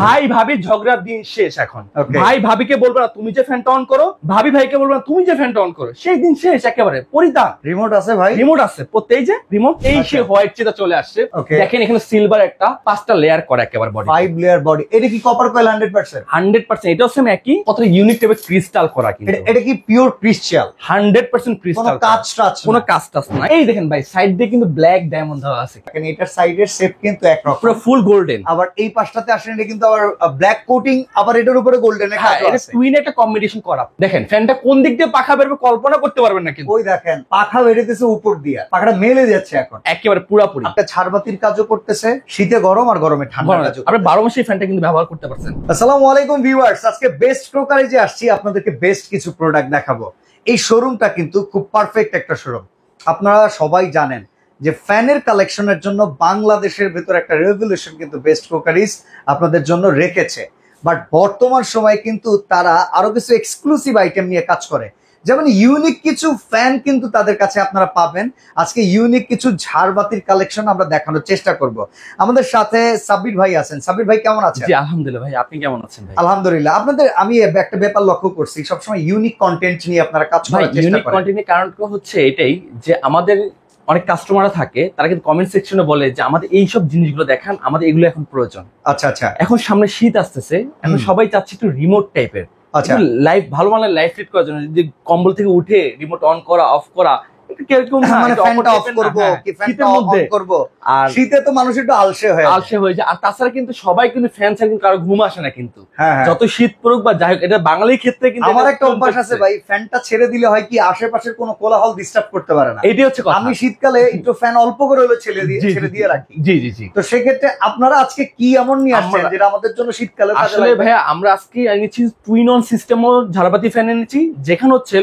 ভাই ভাবি ঝগড়ার দিন শেষ এখন। ভাই ভাবিকে বলবে না তুমি যে ফ্যানটা অন করো, ভাবি ভাইকে বলবে না তুমি যে ফ্যানটা অন করো, সেই দিন শেষ একেবারে পরিতাপ। রিমোট আছে ভাই? রিমোট আছে, প্রত্যেক যে রিমোট এই সে হোয়াইট চেটা চলে আসছে। দেখেন এখানে সিলভার একটা 5টা লেয়ার করা একেবারে বডি, 5 লেয়ার বডি। এটা কি কপার কয়েল 100%? 100%। এটাও সেম একই, কতটা ইউনিক টাইপের ক্রিস্টাল করা কিন্তু। এটা কি পিওর ক্রিস্টাল? 100% ক্রিস্টাল, কোনো কাজ টাচ, কোনো কাজ টাচ না। এই দেখেন ভাই সাইড দিয়ে কিন্তু ব্ল্যাক ডায়মন্ড দেওয়া আছে। এখানে এটার সাইডের শেপ কিন্তু একরকম, পুরো ফুল গোল্ডেন। আবার এই পাশটাতে আসেন এটা কিন্তু আবার ব্ল্যাক কোটিং, আবার এটার উপরে গোল্ডেন এর কাজ আছে। টুইন একটা কম্বিনেশন করা। দেখেন ফ্যানটা কোন দিক দিয়ে পাখা বেরবে কল্পনা করতে পারবেন না কিন্তু। ওই দেখেন পাখা বেরোতেছে উপর দিয়ে, পাখাটা মেলে যাচ্ছে এখন একেবারে পুরোপুরি। একটা ঝাড়বাতির কাজও করতেছে, শীতে গরম আর গরমে ঠান্ডা কাজও। আপনি 12 মাসে এই ফ্যানটা কিন্তু ব্যবহার করতে পারছেন। আসসালামু আলাইকুম ভিউয়ার্স, আজকে বেস্ট ক্রোকারিজে আসছি আপনাদেরকে বেস্ট কিছু প্রোডাক্ট দেখাবো। এই শোরুমটা কিন্তু খুব পারফেক্ট একটা শোরুম। আপনারা সবাই জানেন যে ফ্যানের কালেকশনের জন্য বাংলাদেশের ভেতর একটা রেভলিউশন কিন্তু বেস্ট ক্রোকারিজ আপনাদের জন্য রেখেছে। বাট বর্তমান সময়ে কিন্তু তারা আরো কিছু এক্সক্লুসিভ আইটেম নিয়ে কাজ করে, যেমন ইউনিক কিছু ফ্যান কিন্তু তাদের কাছে আপনারা পাবেন। আজকে ইউনিক কিছু ঝাড়বাতির কালেকশন আমরা দেখানোর চেষ্টা করব। আমাদের সাথে সাব্বির ভাই আছেন। সাব্বির ভাই কেমন আছেন? জি আলহামদুলিল্লাহ ভাই, আপনি কেমন আছেন ভাই? আলহামদুলিল্লাহ। আপনাদের আমি একটা ব্যাপার লক্ষ্য করছি, সবসময় ইউনিক কন্টেন্ট নিয়ে আপনারা কাজ করার চেষ্টা করেন। ইউনিক কন্টেন্টের কারণটা হচ্ছে এটাই যে আমাদের অনেক কাস্টমাররা থাকে, তারা কিন্তু কমেন্ট সেকশনে বলে যে আমাদের এইসব জিনিসগুলো দেখান, আমাদের এগুলো এখন প্রয়োজন। আচ্ছা আচ্ছা। এখন সামনে শীত আসতেছে, এখন সবাই চাচ্ছে একটু রিমোট টাইপের, আচ্ছা লাইফ ভালো মানের লাইফ ফিট করার জন্য, যে কম্বল থেকে উঠে রিমোট অন করা অফ করা, শীতে তো মানুষ একটু আলসে হয়ে যায়। আর তাছাড়া কিন্তু সবাই কিন্তু ফ্যান ছাড়া কিন্তু কারো ঘুম আসে না কিন্তু, যত শীত পড়ুক বা যাই হোক। এটা বাঙালির ক্ষেত্রে কিন্তু আমার একটা অভ্যাস আছে ভাই, ফ্যানটা ছেড়ে দিলে হয় কি আশেপাশের কোনো কোলাহল ডিস্টার্ব করতে পারে না। এটাই হচ্ছে কথা। আমি শীতকালে একটু ফ্যান অল্প করে হলে ছেড়ে দিয়ে রাখি। জি জি জি। তো সেক্ষেত্রে আপনারা আজকে কি এমন নিয়ে আসছেন যেটা আমাদের জন্য শীতকালে? আসলে ভাইয়া আমরা আজকে এনেছি টুইন অন সিস্টেম ঝাড়বাতি ফ্যান এনেছি, যেখানে হচ্ছে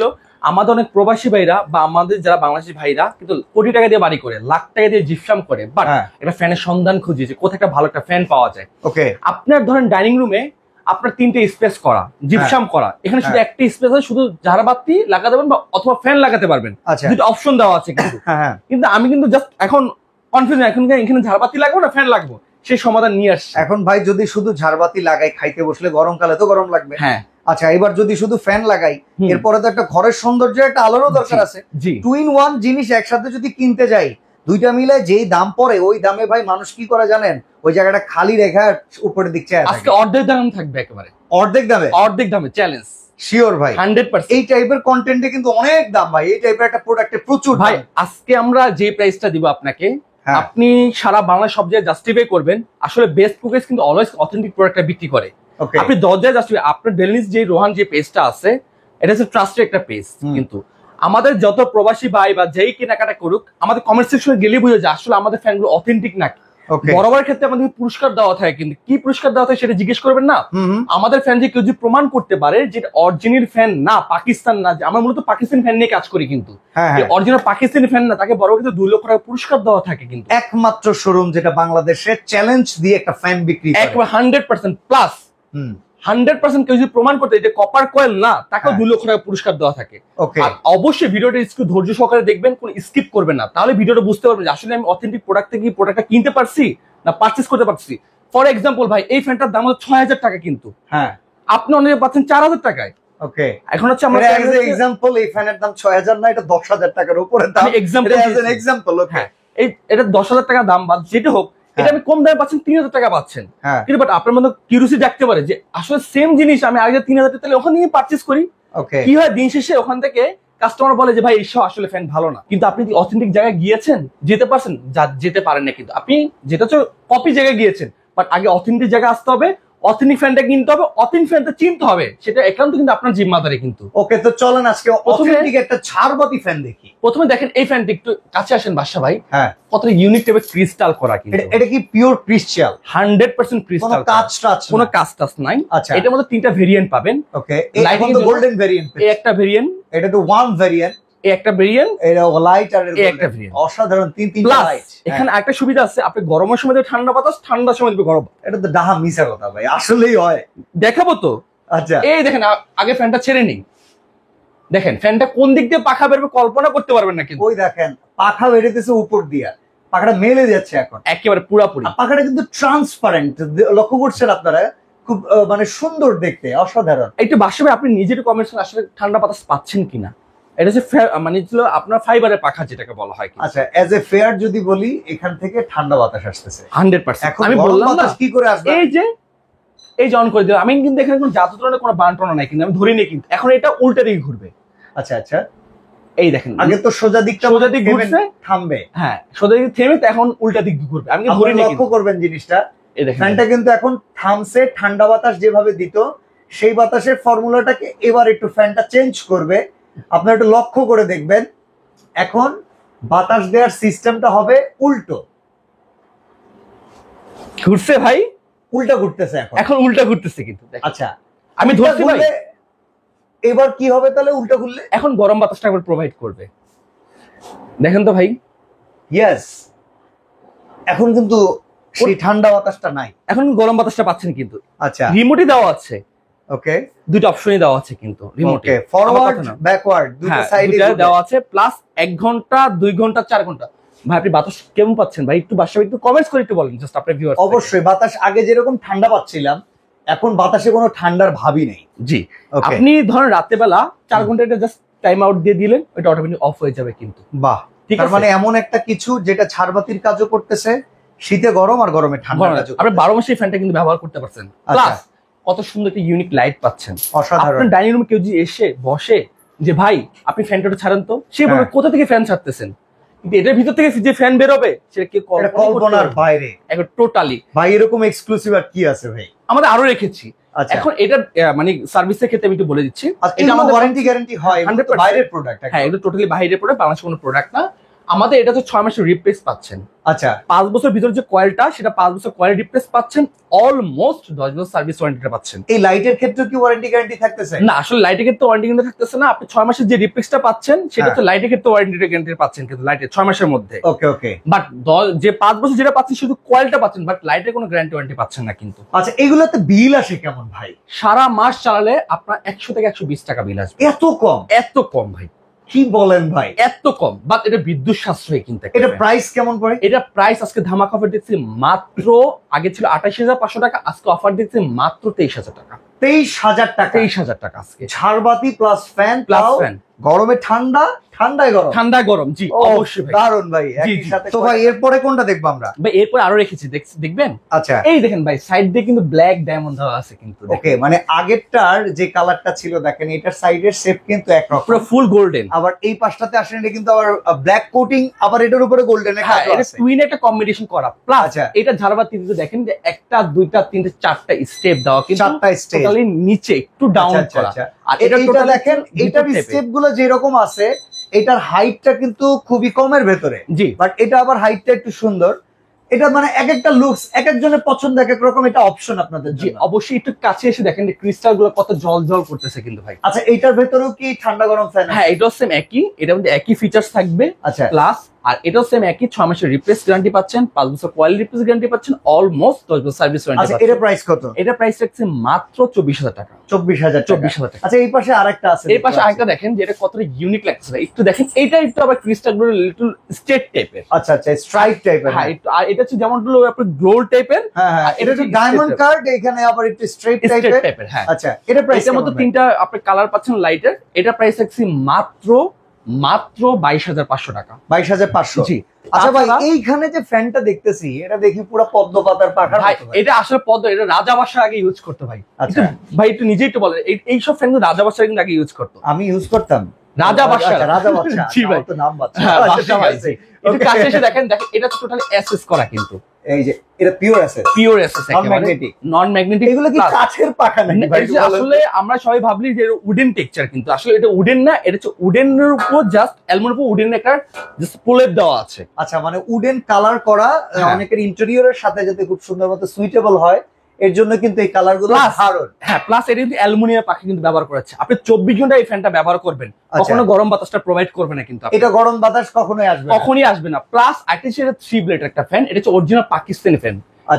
আমাদের অনেক প্রবাসী ভাইরা বা আমাদের যারা বাংলাদেশি ভাইরা কিন্তু কোটি টাকা দিয়ে বাড়ি করে, লাখ টাকা দিয়ে জিপসাম করে, বাট একটা ফ্যানের সন্ধান খুঁজে যে কোথায় একটা ভালো একটা ফ্যান পাওয়া যায়। ওকে, আপনার ধরেন ডাইনিং রুমে আপনার 3টে স্পেস করা, জিপসাম করা, এখানে শুধু একটা স্পেস আছে, শুধু ঝাড়বাতি লাগাতে পারবেন বা অথবা ফ্যান লাগাতে পারবেন। দুটো অপশন দেওয়া আছে কিন্তু। কিন্তু আমি কিন্তু জাস্ট এখন কনফিউজ, এখন এখানে ঝাড়বাতি লাগবো না ফ্যান লাগবো, সেই সমাধান নিয়ে আসছে। এখন ভাই যদি শুধু ঝাড়বাতি লাগাই, খাইতে বসলে গরমকালে তো গরম লাগবে। হ্যাঁ আচ্ছা, এবার যদি শুধু ফ্যান লাগাই, এরপরে তো একটা ঘরের সৌন্দর্য, একটা আলোরও দরকার আছে। টু ইন ওয়ান জিনিস একসাথে যদি কিনতে যাই, দুইটা মিলে যেই দাম পড়ে ওই দামে ভাই মানুষ কি করে জানেন, ওই জায়গাটা খালি রেখা উপরের দিক চায়। আজকে অর্ধেক দাম থাকবে, একেবারে অর্ধেক দামে চ্যালেঞ্জ। শিওর ভাই, 100%। এই টাইপের কন্টেন্টে কিন্তু অনেক দাম ভাই, এই টাইপের একটা প্রোডাক্টে প্রচুর ভাই। আজকে আমরা যে প্রাইসটা দিব আপনাকে, আপনি সারা বাংলা সব জায়গায় জাস্টিফাই করবেন। আসলে বেস্ট কুকেজ কিন্তু অলওয়েজ অথেন্টিক প্রোডাক্টটা বিক্রি করে। আপনি 10 জায়গায় জাস্টিফাই, আপনার ডেলিস যে রোহান যে পেজটা আছে, এটা হচ্ছে ট্রাস্টেড একটা পেজ। কিন্তু আমাদের যত প্রবাসী ভাই বা যেই কেনাকাটা করুক, আমাদের কমেন্ট সেকশনে গেলে বুঝে যায় আসলে আমাদের ফ্যানগুলো অথেন্টিক নাকি। বরাবর ক্ষেত্রে আমাদের পুরস্কার দেওয়া থাকে, কিন্তু কি পুরস্কার দেওয়া থাকে সেটা জিজ্ঞেস করবেন না। আমাদের ফ্যান যে কেউ যদি প্রমাণ করতে পারে যে অরিজিনাল ফ্যান না, পাকিস্তান না, আমরা মূলত পাকিস্তানি ফ্যান নিয়ে কাজ করি, কিন্তু অরিজিনাল পাকিস্তানি ফ্যান না, তাকে বড় কিন্তু 2 লক্ষ টাকা পুরস্কার দেওয়া থাকে। কিন্তু একমাত্র শোরুম যেটা বাংলাদেশে চ্যালেঞ্জ দিয়ে একটা ফ্যান বিক্রি করে, 100% প্লাস 100% কেউ যদি প্রমাণ করতে যে কপার কয়েল না, তাকেও 2 লক্ষ টাকা পুরস্কার দেওয়া থাকে। আর অবশ্যই ভিডিওটা একটু ধৈর্য সহকারে দেখবেন, কোন স্কিপ করবেন না, তাহলে ভিডিওটা বুঝতে পারবেন যে আসলে আমি অথেন্টিক প্রোডাক্ট থেকে প্রোডাক্টটা কিনতে পারছি না পারচেজ করতে পারছি। ফর এক্সাম্পল ভাই, এই ফ্যানটার দাম হচ্ছে 6000 টাকা, কিন্তু আপনি অনেকে পাচ্ছেন 4000 টাকায়। ওকে, এখন হচ্ছে আমরা এক্সাম্পল, এই ফ্যানের দাম 6000 না, এটা 10000 টাকার উপরে দাম। এক্সাম্পল ওকে, এটা 10000 টাকা দাম, বা যেটা হোক, এটা আমি কম দামে পাচ্ছেন, 3000 টাকা পাচ্ছেন। কিন্তু বাট আপনার মধ্যে কিউরিওসিটি দেখতে পারে যে আসলে সেম জিনিস আমি আগে 3000 তাহলে ওখানে নিয়ে পারচেজ করি। কি হয়, দিন শেষে ওখান থেকে কাস্টমার বলে যে ভাই এইসব আসলে ফ্যান ভালো না। কিন্তু আপনি অথেন্টিক জায়গায় গিয়েছেন, যেতে পারছেন, যেতে পারেন না, কিন্তু আপনি যেটা হচ্ছে কপি জায়গায় গিয়েছেন, বাট আগে অথেন্টিক জায়গায় আসতে হবে, অথেন্টিক ফ্যানটা কিনতে হবে, অথেন্টিক ফ্যানটা চিনতে হবে, সেটা একান্ত কিন্তু আপনার জিম্মাদারি কিন্তু। ওকে, তো চলেন আজকে অথেন্টিক একটা ঝাড়বাতি ফ্যান দেখি। প্রথমে দেখেন এই ফ্যানটা, একটু কাছে আসেন বাদশা ভাই। কতটা ইউনিক টাইপের ক্রিস্টাল করা কিন্তু। এটা কি পিওর ক্রিস্টাল? 100% ক্রিস্টাল, কোনো কাজ টাচ নাই। আচ্ছা, এটার মধ্যে 3টা ভেরিয়েন্ট পাবেন। ওকে, এখন তো গোল্ডেন ভেরিয়েন্ট, এই একটা ভেরিয়েন্ট, এটা তো ওয়ান ভেরিয়েন্ট, এই একটা ভেরিয়েন্ট, এটা লাইট আর একটা ভেরিয়েন্ট। অসাধারণ, 3টা লাইট। এখানে একটা সুবিধা আছে, আপনি গরমের সময় দেবে ঠান্ডা বাতাস, ঠান্ডার সময় দেবে গরম। এটা তো ডাহা মিছা কথা ভাই, আসলেই হয়। দেখাবো তো। আচ্ছা, এই দেখেন, আগে ফ্যানটা ছেড়ে নিই, দেখেন ফ্যানটা কোন দিক দিয়ে পাখা বেরবে কল্পনা করতে পারবেন না কিন্তু। ওই দেখেন পাখা বেরোতেছে উপর দিয়ে, পাখাটা মেলে যাচ্ছে এখন একেবারে পুরাপুরি। পাখাটা কিন্তু ট্রান্সপারেন্ট, লক্ষ্য করছেন আপনারা, খুব মানে সুন্দর দেখতে, অসাধারণ। একটু বাস্তবে আপনি নিজের কমেন্টস আসলে ঠান্ডা বাতাস পাচ্ছেন কিনা, এটা হচ্ছে মানে আপনার ফাইবারের পাখা যেটাকে বলা হয়। আচ্ছা, এজ এ ফেয়ার যদি বলি, এখান থেকে ঠান্ডা বাতাস আসতেছে 100%। আমি বললাম না কি করে আসবে, এই যে অন করে দিলাম আমি, কিন্তু এখানে কোনো জাদু ধরনের কোনো বান্টনা নাই, কিন্তু আমি ধরি নি কিন্তু এখন এটা উল্টা দিকে ঘুরবে। আচ্ছা আচ্ছা, এই দেখেন আগে তো সোজা দিক ঘুরছে, থামবে, হ্যাঁ সোজা দিকে থেমে তো এখন উল্টা দিক ঘুরবে। আমি ধরি নি, লক্ষ্য করবেন জিনিসটা, এই দেখেন ফ্যানটা কিন্তু এখন থামছে, ঠান্ডা বাতাস যেভাবে দিত সেই বাতাসের ফর্মুলাটাকে এবার একটু ফ্যানটা চেঞ্জ করবে। আপনারা একটু লক্ষ্য করে দেখবেন, এখন বাতাস দেওয়ার সিস্টেমটা হবে উল্টো, ঘুরছে ভাই, উল্টা ঘুরতেছে এখন উল্টা ঘুরতেছে কিন্তু। আচ্ছা, আমি ধরছি ভাই, এবার কি হবে তাহলে উল্টা ঘুরলে? এখন গরম বাতাসটা একবার প্রোভাইড করবে, দেখেন তো ভাই। ইয়েস, এখন কিন্তু সেই ঠান্ডা বাতাসটা নাই, এখন গরম বাতাসটা পাচ্ছেন কিন্তু। আচ্ছা, রিমোটই দেওয়া আছে, ওকে, দুটো অপশনই দেওয়া আছে কিন্তু রিমোটে, ফরওয়ার্ড ব্যাকওয়ার্ড দুটো সাইডে দেওয়া আছে, প্লাস 1 ঘন্টা 2 ঘন্টা 4 ঘন্টা। ভাই আপনি বাতাস কেমন পাচ্ছেন ভাই, একটু বাসায় একটু কমেন্টস করে একটু বলেন জাস্ট আপনার ভিউয়ার্স। অবশ্যই বাতাস আগে যেরকম ঠান্ডা পাচ্ছিলাম, এখন বাতাসে কোনো ঠান্ডার ভাবই নেই। জি, আপনি ধরেন রাতের বেলা 4 ঘন্টা এটা জাস্ট টাইম আউট দিয়ে দিলেন, এটা অটোমেটিক অফ হয়ে যাবে কিন্তু। বাহ, ঠিক আছে, মানে এমন একটা কিছু যেটা ছাড়বাতির কাজও করতেছে, শীতে গরম আর গরমে ঠান্ডা কাজও। আপনি 12 মাসে এই ফ্যানটা কিন্তু ব্যবহার করতে পারছেন, প্লাস কত সুন্দর একটা ইউনিক লাইট পাচ্ছেন। অসাধারণ। আপনার ডাইনিং রুমে কেউ যদি এসে বসে যে ভাই আপনি ফ্যানটা ছাড়েন তো, সে বলবে কোথা থেকে ফ্যান ছাড়তেছেন, কিন্তু এটার ভিতর থেকে যে ফ্যান বের হবে সেটা কি কল্পনার বাইরে, একবার টোটালি। ভাই এরকম এক্সক্লুসিভ আর কি আছে ভাই, আমাদের আরো রেখেছি। এখন এটা মানে সার্ভিসের ক্ষেত্রে আমি একটু বলে দিচ্ছি, এটা আমাদের ওয়ারেন্টি গ্যারান্টি হয়, 100% বাইরের প্রোডাক্ট। হ্যাঁ, এটা টোটালি বাইরের প্রোডাক্ট, বাংলাদেশের কোনো প্রোডাক্ট না। আমাদের এটা হচ্ছে 6 মাসের রিপ্লেস পাচ্ছেন। আচ্ছা, 5 বছর ভিতরে যে কয়েলটা, সেটা 5 বছর কয়েল রিপ্লেস পাচ্ছেন, অলমোস্ট 10 বছর সার্ভিস ওয়ারেন্টিটা পাচ্ছেন। এই লাইটের ক্ষেত্রে কি ওয়ারেন্টি গ্যারান্টি থাকতেছে? না, আসলে লাইটের ক্ষেত্রে ওয়ারেন্টি কিন্তু থাকতেছে না। আপনি 6 মাসের যে রিপ্লেসটা পাচ্ছেন সেটা তো লাইটের ক্ষেত্রে ওয়ারেন্টি গ্যারান্টি পাচ্ছেন কিন্তু লাইটের 6 মাসের মধ্যে। ওকে ওকে, বাট যে 5 বছর যেটা পাচ্ছেন শুধু কয়েলটা পাচ্ছেন, বাট লাইটের কোনো গ্যারান্টি ওয়ারেন্টি পাচ্ছেন না কিন্তু। আচ্ছা, এগুলোতে বিল আসে কেমন ভাই? সারা মাস চালালে আপনার 100 থেকে 120 টাকা বিল আসবে। এত কম? এত কম ভাই, কি বলেন ভাই, এত কম। বাট এটা বিদ্যুৎ সাশ্রয়ী কিন্তু। এটা প্রাইস কেমন পড়ে? এটা প্রাইস আজকে ধামাকা অফার দিচ্ছি মাত্র, আগে ছিল 28,500 টাকা, আজকে অফার দিচ্ছি মাত্র 23,000 টাকা। 23,000 টাকা? 23,000 টাকা আজকে, ঝাড়বাতি প্লাস ফ্যান, প্লাস ফ্যান, গরমে ঠান্ডা, ঠান্ডায় গরম, ঠান্ডা গরম। জি অবশ্যই ভাই, দারুন ভাই, একই সাথে। তো ভাই এরপরে কোনটা দেখবো আমরা? ভাই এরপর আরো রেখেছি, দেখবেন। আচ্ছা, এই দেখেন ভাই, সাইড দিয়ে কিন্তু ব্ল্যাক ডায়মন্ড দেওয়া আছে কিন্তু। ওকে, মানে আগেরটার যে কালারটা ছিল দেখেন, এটার সাইডের শেপ কিন্তু একরকম, পুরো ফুল গোল্ডেন। আবার এই পাশটাতে আসেন এটা কিন্তু আবার ব্ল্যাক কোটিং, আবার এটার উপরে গোল্ডেনের কাজ আছে। এটা টুইন একটা কম্বিনেশন করা, প্লাস এটা ঝাড়বাতি দিতে দেখেন যে 1টা 2টা 3টে 4টা স্টেপ দেওয়া, কিন্তু 4টা স্টেপ টোটালি নিচে একটু ডাউন করা। আর এটা দেখেন, এটার স্টেপ গুলো যেরকম আছে, এটার হাইটটা কিন্তু খুবই কমের ভেতরে। জি, বাট এটা আবার হাইটটা একটু সুন্দর। এটা মানে এক একটা লুকস এক একজনের পছন্দ এক এক রকম, এটা অপশন আপনাদের জি। জন্য। অবশ্যই একটু কাছে এসে দেখেন যে ক্রিস্টাল গুলো কত জল জল করতেছে কিন্তু ভাই। আচ্ছা, এইটার ভেতরেও কি ঠান্ডা গরম ফ্যান? হ্যাঁ, এটাও সেম একই, এটার মধ্যে একই ফিচার্স থাকবে। আচ্ছা, প্লাস আর এটাও সেম একই, 6 মাসের রিপ্লেস গ্যারান্টি পাচ্ছেন, 5 বছর কয়েল রিপ্লেস গ্যারান্টি পাচ্ছেন, অলমোস্ট 10 বছর সার্ভিস ওয়ারেন্টি আচ্ছা, পাচ্ছেন। এটা প্রাইস কত? এটা প্রাইস রাখছে মাত্র 24,000 টাকা। 24,000 24,000 টাকা। আচ্ছা, এই পাশে আরেকটা আছে, এই পাশে আরেকটা দেখেন যে এটা কতটা ইউনিক লাগছে ভাই, একটু দেখেন। এটা একটু আবার ক্রিস্টাল গুলো লিটল স্ট্রেট টাইপের। আচ্ছা আচ্ছা, স্ট্রাইপ টাইপের। হ্যাঁ, আর এটা হচ্ছে যেমন হলো আপনার গোল্ড টাইপের। হ্যাঁ হ্যাঁ, এটা একটু ডায়মন্ড কার্ড, এখানে আবার একটু স্ট্রেট টাইপের। হ্যাঁ, আচ্ছা, এটা প্রাইস এটার মধ্যে 3টা আপনি কালার পাচ্ছেন লাইটের। এটা প্রাইস রাখছি মাত্র 22,500 টাকা। 22,500? জি। আচ্ছা ভাই, এইখানে যে ফ্যানটা দেখতেছি, এটা দেখি পুরো পদ্ম পাতার পাখার ভাই, মতো। এটা আসলে পদ্ম, এটা রাজা বাসার আগে ইউজ করতো ভাই। আচ্ছা ভাই একটু নিজেই একটু বলেন, এই সব ফ্যান রাজা বাসার কিন্তু আগে ইউজ করতো। আমি ইউজ করতাম রাজা বাদশা। রাজা বাদশা। জি ভাই, তো নাম বাদশা। হ্যাঁ, আচ্ছা, বাদশা ঠিক ভাই। আছে। একটু কাছে এসে দেখেন, এটা টোটালি এসএস করা কিন্তু। এই যে এটা pure SS, pure SS, Non-magnetic। Non magnetic. এগুলো কি কাঠের পাখা নাকি ভাই? আসলে আমরা সবাই ভাবলি যে উডেন টেক্সচার, কিন্তু আসলে এটা উডেন না, এটা হচ্ছে উডেনের উপর জাস্ট অ্যালুমিনিয়ামের উপর উডেন একটা জাস্ট প্রলেপ দেওয়া আছে। আচ্ছা, মানে উডেন কালার করা, অনেকের ইন্টেরিয়রের সাথে যাতে খুব সুন্দর মতো সুইটেবল হয়, এর জন্য কিন্তু এই কালার গুলো দারুণ। হ্যাঁ, প্লাস এটা কিন্তু অ্যালুমিনিয়াম পাখি কিন্তু ব্যবহার করেছে। আপনি 24 ঘন্টা এই ফ্যানটা ব্যবহার করবেন, কখনো গরম বাতাসটা প্রোভাইড করবে না কিন্তু। এটা গরম বাতাস কখনোই আসবে না, কখনই আসবে না। প্লাস আইটি সেটা 3 ব্লেড একটা ফ্যান, এটা হচ্ছে অরিজিনাল পাকিস্তানি ফ্যান।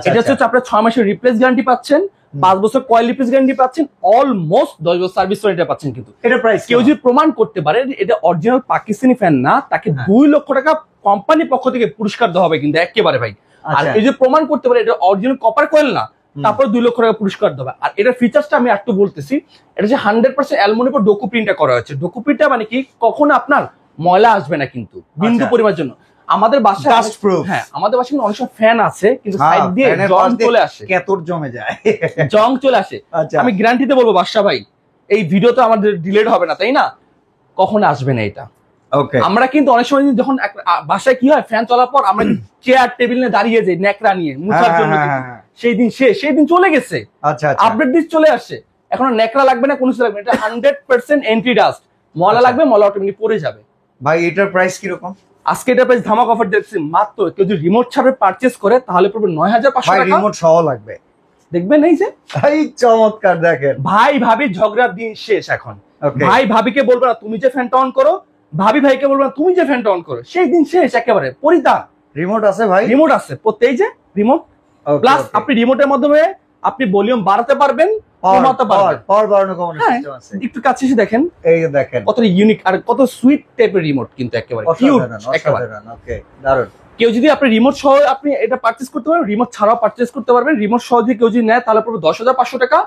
এটা হচ্ছে আপনার 6 মাসের রিপ্লেস গ্যারান্টি পাচ্ছেন, 5 বছর কয়েল রিপ্লেস গ্যারান্টি পাচ্ছেন, অলমোস্ট 10 বছর সার্ভিস ওয়ারেন্টি পাচ্ছেন কিন্তু। এটা প্রাইস কেউ যদি প্রমাণ করতে পারে এটা অরিজিনাল পাকিস্তানি ফ্যান না, তাকে 2 লক্ষ টাকা কোম্পানির পক্ষ থেকে পুরস্কার দেওয়া হবে কিন্তু একেবারে ভাই। আর এই যে প্রমাণ করতে পারে এটা অরিজিনাল কপার কয়েল না, তারপর 2 লক্ষ টাকা পুরস্কার দেবে। আর এটার ফিচার্সটা আমি একটু বলতেছি, এটা যে 100% অ্যালুমিনিয়ামের উপর ডোকু প্রিন্টটা করা হয়েছে। ডোকু প্রিন্টটা মানে কি, কখনো আপনার ময়লা আসবে না কিন্তু বিন্দু পরিমাণ জন্য। আমাদের বাসায় হ্যাঁ, আমাদের বাসায় কিন্তু অনেক সময় ফ্যান আছে কিন্তু সাইড দিয়ে জং চলে আসে, কেতর জমে যায়, জং চলে আসে। আমি গ্যারান্টিতে বলবো বাদশা ভাই, এই ভিডিও তো আমাদের ডিলেট হবে না, তাই না? কখনো আসবে না এটা। আমরা কিন্তু অনেক সময় যখন বাসায় কি হয়, ফ্যান চলার পর আমরা চেয়ার টেবিল নিয়ে দাঁড়িয়ে যাই ন্যাকড়া নিয়ে মুছার জন্য, সেই দিন শেষ, সেই দিন চলে গেছে। আপডেট দিস চলে আসে, এখন ন্যাকড়া লাগবে না, কোনো কিছু লাগবে না। এটা 100% এন্টি ডাস্ট, ময়লা লাগবে, ময়লা অটোমেটিক পড়ে যাবে। ভাই এটার প্রাইস কিরকম? আজকে এটার প্রাইস ধামাক অফার দেখছি, মাত্র কেউ যদি রিমোট ছাড়া পারচেজ করে তাহলে পড়বে 9500 টাকা। রিমোট সহ লাগবে, দেখবেন এই যে ভাই চমৎকার। দেখেন ভাই ভাবি ঝগড়ার দিন শেষ এখন। ভাই ভাবিকে বলবে না তুমি যে ফ্যানটা অন করো, ভাবি ভাইকে বলবে না তুমি যে ফ্যানটা অন করো, সেই দিন শেষ একেবারে পরিতাপ। রিমোট আছে ভাই, রিমোট আছে প্রত্যেক যে রিমোট, প্লাস আপনি রিমোটের মাধ্যমে আপনি ভলিউম বাড়াতে পারবেন, কমাতে পারবেন। পাওয়ার বাড়ানো কমানো সিস্টেম আছে। একটু কাছে এসে দেখেন, এই দেখেন কত ইউনিক আর কত সুইট টাইপের রিমোট, কিন্তু একেবারে কিউট একেবারে। ওকে, দারুন। কেউ যদি আপনি রিমোট সহ আপনি এটা পারচেজ করতে পারবেন, রিমোট ছাড়াও পারচেজ করতে পারবেন। রিমোট সহ যদি কেউ যদি নেয় তাহলে পড়বে 10,500 টাকা,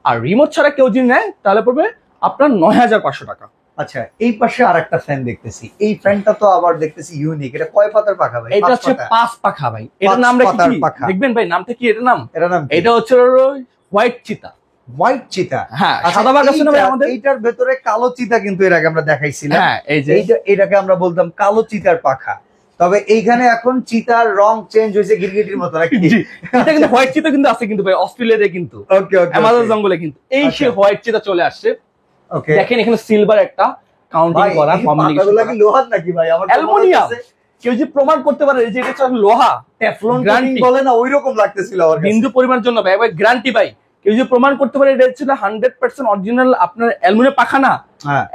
আর রিমোট ছাড়া কেউ যদি নেয় তাহলে পড়বে আপনার 9,500 টাকা। আচ্ছা, এই পাশে আরেকটা ফ্যান দেখতেছি, এই ফ্যানটা তো আবার দেখতেছি ইউনিক। এটা কয় পাতার পাখা ভাই? এটা হচ্ছে 5 পাখা ভাই। এটার নামটা কি দেখবেন ভাই, নামটা কি? এটার নাম, এটা হচ্ছে হোয়াইট চিতা। হোয়াইট চিতা, হ্যাঁ, সাদা বাঘ আছে না ভাই আমাদের? এইটার ভেতরে কালো চিতা কিন্তু এর আগে আমরা দেখাইছিলাম। হ্যাঁ, এই যে এটাকে আমরা বলতাম কালো চিতার পাখা। তবে এইখানে এখন চিতার রং চেঞ্জ হয়েছে গিরগিটির মতো নাকি? এটা কিন্তু হোয়াইট চিতা কিন্তু আছে কিন্তু ভাই, অস্ট্রেলিয়াতে কিন্তু, আমাজন জঙ্গলে কিন্তু এই সে হোয়াইট চিতা চলে আসছে। ওকে, দেখেন এখানে সিলভার একটা কাউন্টিং করা কমিউনিকেশন। পাখাগুলো কি লোহার নাকি ভাই? আমার অ্যালুমিনিয়াম। কেউ যে প্রমাণ করতে পারে যে এটা হচ্ছে লোহা, টেফলন কোটিং বলে না, ওইরকম লাগতেছিল আমার কাছে। বিন্দু পরিমাণ জন্য ভাই গ্যারান্টি ভাই। কেউ যে প্রমাণ করতে পারে এটা হচ্ছে 100% অরিজিনাল আপনার অ্যালুমিনিয়াম পাখা না,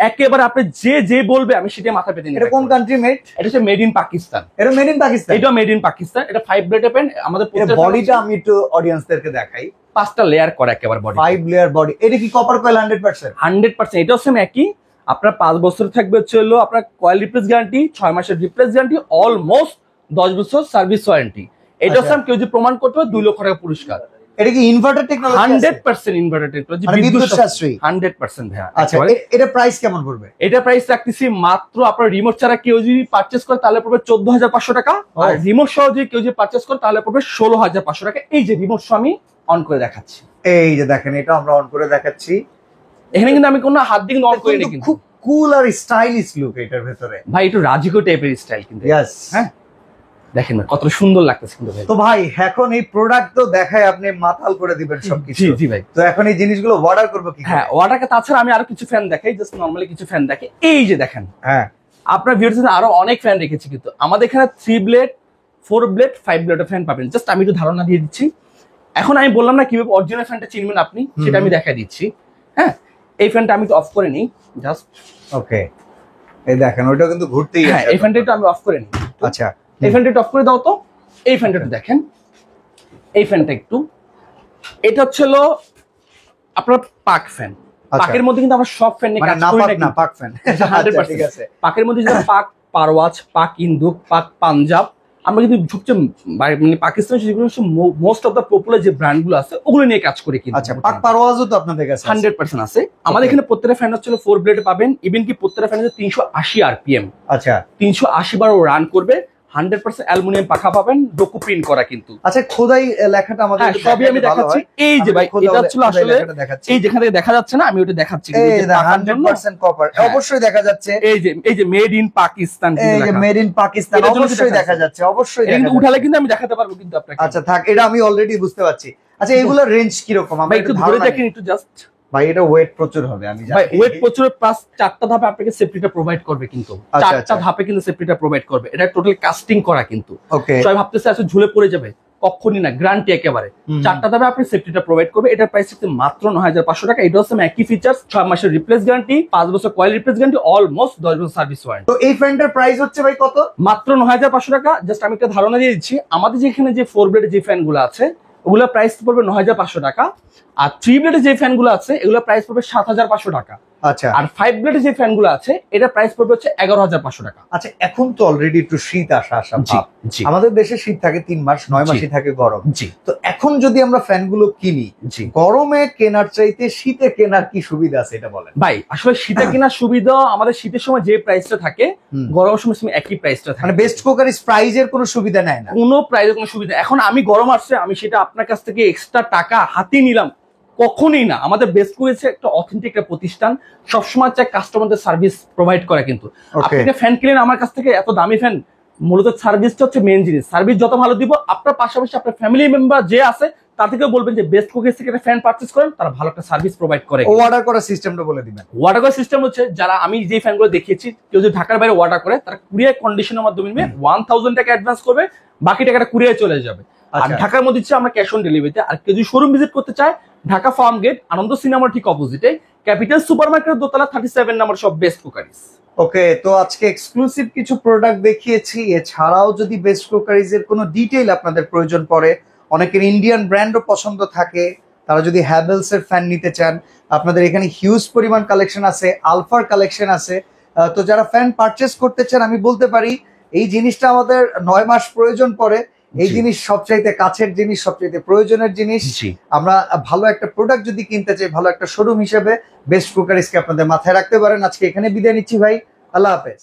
একেবারে আপনি যে বলবে আমি সেটা মাথা পেতে নিই। এটা কোন কান্ট্রি মেড? এটা হচ্ছে মেড ইন পাকিস্তান। এটা মেড ইন পাকিস্তান, এটা মেড ইন পাকিস্তান। এটা 5 ব্লেড পেন। আমাদের বডিটা আমি একটু অডিয়েন্সদেরকে দেখাই। 5টা লেয়ার করা একেবারে বডি, 5 লেয়ার বডি। এটা কি কপার কয়েল 100%? 100%। এটা হচ্ছে একই, আপনার 5 বছর থাকবে হচ্ছে হলো আপনার কয়েল রিপ্লেস গ্যারান্টি, 6 মাসের রিপ্লেস গ্যারান্টি, অলমোস্ট 10 বছর সার্ভিস ওয়ারেন্টি। এটা হচ্ছে কেউ যদি প্রমাণ করতে পারে 2 লক্ষ টাকা পুরস্কার। এটা কি ইনভার্টার টেকনোলজি? 100% ইনভার্টার টেকনোলজি, বিদ্যুৎ সাশ্রয়ী 100%। হ্যাঁ, আচ্ছা, এটা প্রাইস কেমন পড়বে? এটা প্রাইস রাখতেছি মাত্র আপনার রিমোট ছাড়া কেউ যদি পারচেজ করে তাহলে পড়বে 14,500 টাকা, আর রিমোট সহ যদি কেউ যদি পারচেজ করে তাহলে পড়বে 16,500 টাকা। এই যে রিমোট সহ আমি অন করে দেখাচ্ছি, এই যে দেখেন, এটা আমরা অন করে দেখাচ্ছি। এখানে কিন্তু আমি কোনো হাত দিয়ে কিন্তু অন করিনি, কিন্তু খুব কুল আর স্টাইলিশ লুক এটার ভিতরে ভাই, একটু রাজিকো টাইপের স্টাইল কিন্তু। यस, হ্যাঁ দেখেন কত সুন্দর লাগতেছে কিন্তু ভাই। তো ভাই এখন এই প্রোডাক্ট তো দেখায় আপনি মাতাল করে দিবেন সবকিছু। জি জি ভাই। তো এখন এই জিনিসগুলো অর্ডার করব কি? হ্যাঁ, অর্ডারকে তাছাড়া আমি আরো কিছু ফ্যান দেখাই, জাস্ট নরমালি কিছু ফ্যান দেখে। এই যে দেখেন, হ্যাঁ আপনার ভিউয়ার্স আরো অনেক ফ্যান রেখেছি কিন্তু আমাদের এখানে 3 ব্লেড, 4 ব্লেড, 5 ব্লেডের ফ্যান পাবেন। জাস্ট আমি একটু ধারণা দিয়ে দিচ্ছি। এখন আমি বললাম না কিভাবে অরিজিনাল ফ্যানটা চিনবেন আপনি, সেটা আমি দেখাই দিচ্ছি। হ্যাঁ, এই ফ্যানটা আমি একটু অফ করে নিই জাস্ট। ওকে, এই দেখেন ওইটা কিন্তু ঘুরতেই আছে। হ্যাঁ, এই ফ্যানটা একটু আমি অফ করে নিই। আচ্ছা, এই ফ্যানটা একটু অফ করে দাও তো। এই ফ্যানটা একটু দেখেন, এই ফ্যানটা একটু, এটা হচ্ছিল আপনার পাক ফ্যান। পাকের মধ্যে কিন্তু আমরা সব ফ্যান নিয়ে কাজ করি না, পাক ফ্যান 100%। ঠিক আছে, পাকের মধ্যে যেটা পাক পারওয়াজ, পাক ইন্দুক, পাক পাঞ্জাব, আমরা কিন্তু সবচেয়ে মানে পাকিস্তানের যেগুলো মোস্ট অফ দা পপুলার যে ব্র্যান্ড গুলো আছে ওগুলো নিয়ে কাজ করি কিন্তু। আচ্ছা, পাক পারওয়াজও তো আপনাদের কাছে 100% আছে। আমাদের এখানে প্রত্যেকটা ফ্যান হচ্ছে 4 ব্লেড পাবেন। ইভেন কি প্রত্যেকটা ফ্যান হচ্ছে 380 আরপিএম। আচ্ছা, 380 বার রান করবে। 100% অ্যালুমিনিয়াম পাখা পাবেন, ডোকু প্রিন্ট করা কিন্তু। আচ্ছা, খোদাই লেখাটা আমাদের সবই আমি দেখাচ্ছি। এই যে ভাই, এটা ছিল আসলে এই যেখান থেকে দেখা যাচ্ছে না, আমি ওটা দেখাচ্ছি। এই যে 100% কপার, অবশ্যই দেখা যাচ্ছে। এই যে মেড ইন পাকিস্তান, এই যে মেড ইন পাকিস্তান অবশ্যই দেখা যাচ্ছে, অবশ্যই দেখা কিন্তু উঠালে কিন্তু আমি দেখাতে পারবো কিন্তু আপনাকে। আচ্ছা থাক, এটা আমি অলরেডি বুঝতে পারছি। আচ্ছা, এগুলোর রেঞ্জ কি রকম? আমরা একটু ধরে দেখেন একটু জাস্ট। ভাই এটা ওয়েট প্রচুর হবে, আমি জানি। ভাই ওয়েট প্রচুর, প্লাস 4টা ধাপে আপনাকে সেফটিটা প্রোভাইড করবে কিন্তু। 4টা ধাপে কিন্তু সেফটিটা প্রোভাইড করবে। এটা টোটাল কাস্টিং করা কিন্তু। ওকে, সবাই ভাবতেছে আসলে ঝুলে পড়ে যাবে, কখনই না, গ্যারান্টি একেবারে। 4টা ধাপে আপনি সেফটিটা প্রোভাইড করবে। এটার প্রাইস হচ্ছে মাত্র 9,500 টাকা। এটা হচ্ছে একই ফিচার্স, 6 মাসের রিপ্লেস গ্যারান্টি, 5 বছর কয়েল রিপ্লেস গ্যারান্টি, অলমোস্ট 10 বছর সার্ভিস ওয়ারেন্টি। তো এই ফ্যানটার প্রাইস হচ্ছে ভাই কত? মাত্র 9,500 টাকা। জাস্ট আমি একটা ধারণা দিয়ে দিচ্ছি, আমাদের যেখানে যে 4 ব্লেডের যে ফ্যান গুলো আছে ওগুলোর প্রাইস পড়বে 9,500 টাকা, আর 3 ব্লেডের যে ফ্যান গুলো আছে এগুলোর প্রাইস পড়বে 7,500 টাকা। আচ্ছা আর 5 ব্লেডের যে ফ্যান গুলো আছে এটা প্রাইস পড়বে হচ্ছে 11,500 টাকা। আচ্ছা, এখন তো অলরেডি একটু শীত আসা জি ভাব। জি আমাদের দেশে শীত থাকে 3 মাস, 9 মাসই থাকে গরম। জি তো এখন যদি আমরা ফ্যানগুলো কিনি, জি গরমে কেনার চাইতে শীতে কেনার কি সুবিধা আছে এটা বলেন। ভাই আসলে শীতে কেনার সুবিধা আমাদের শীতের সময় যে প্রাইসটা থাকে গরমের সময় একই প্রাইসটা থাকে, মানে বেস্ট কুকারিজ প্রাইজের কোনো সুবিধা নেয় না? কোনো প্রাইসের কোনো সুবিধা। এখন আমি গরম আসছে আমি সেটা আপনার কাছ থেকে এক্সট্রা টাকা হাতে নিলাম, কখনোই না। আমাদের বেস্ট কুইজে একটা অথেন্টিক একটা প্রতিষ্ঠান, সবসময় চাই কাস্টমারদের সার্ভিস প্রোভাইড করে। কিন্তু আপনি ফ্যান কিনেন আমার কাছ থেকে, এত দামি ফ্যান, মূলত সার্ভিসটা হচ্ছে মেন জিনিস। সার্ভিস যত ভালো দিব, আপনার পাশাপাশি আপনার ফ্যামিলি মেম্বার যে আছে তার থেকেও বলবেন যে বেস্ট কুকিজ থেকে একটা ফ্যান পারচেজ করেন, তারা ভালো একটা সার্ভিস প্রোভাইড করে। অর্ডার করার সিস্টেমটা বলে দিবেন। অর্ডার করার সিস্টেম হচ্ছে, যারা আমি যে ফ্যানগুলো দেখিয়েছি, কেউ যদি ঢাকার বাইরে অর্ডার করে তারা কুরিয়ার কন্ডিশনের মাধ্যমে নিবে, 1000 টাকা অ্যাডভান্স করবে, বাকি টাকাটা কুরিয়ার চলে যাবে। আর ঢাকার মধ্যে হচ্ছে আমরা ক্যাশ অন ডেলিভারিতে। আর কেউ যদি শোরুম ভিজিট করতে চায়, ঢাকা ফার্ম গেট আনন্দ সিনেমার ঠিক অপোজিটে ক্যাপিটাল সুপার মার্কেটের দোতলা 37 নম্বর সব বেস্ট কুকারিজ। ওকে, তো আজকে এক্সক্লুসিভ কিছু প্রোডাক্ট দেখিয়েছি। এছাড়াও যদি বেস্ট কুকারিজ এর কোনো ডিটেইল আপনাদের প্রয়োজন পড়ে, অনেকের ইন্ডিয়ান ব্র্যান্ডও পছন্দ থাকে, তারা যদি হ্যাভেলস এর ফ্যান নিতে চান, আপনাদের এখানে হিউজ পরিমাণ কালেকশন আছে, আলফার কালেকশন আছে। তো যারা ফ্যান পারচেস করতে চান, আমি বলতে পারি এই জিনিসটা আমাদের 9 মাস প্রয়োজন পড়ে। এই জিনিস সবচাইতে কাছের জিনিস, সবচাইতে প্রয়োজনের জিনিস। আমরা ভালো একটা প্রোডাক্ট যদি কিনতে চাই, ভালো একটা শোরুম হিসেবে বেস্ট কুকারিজকে আপনাদের মাথায় রাখতে পারেন। আজকে এখানে বিদায় নিচ্ছি ভাই, আল্লাহ হাফেজ।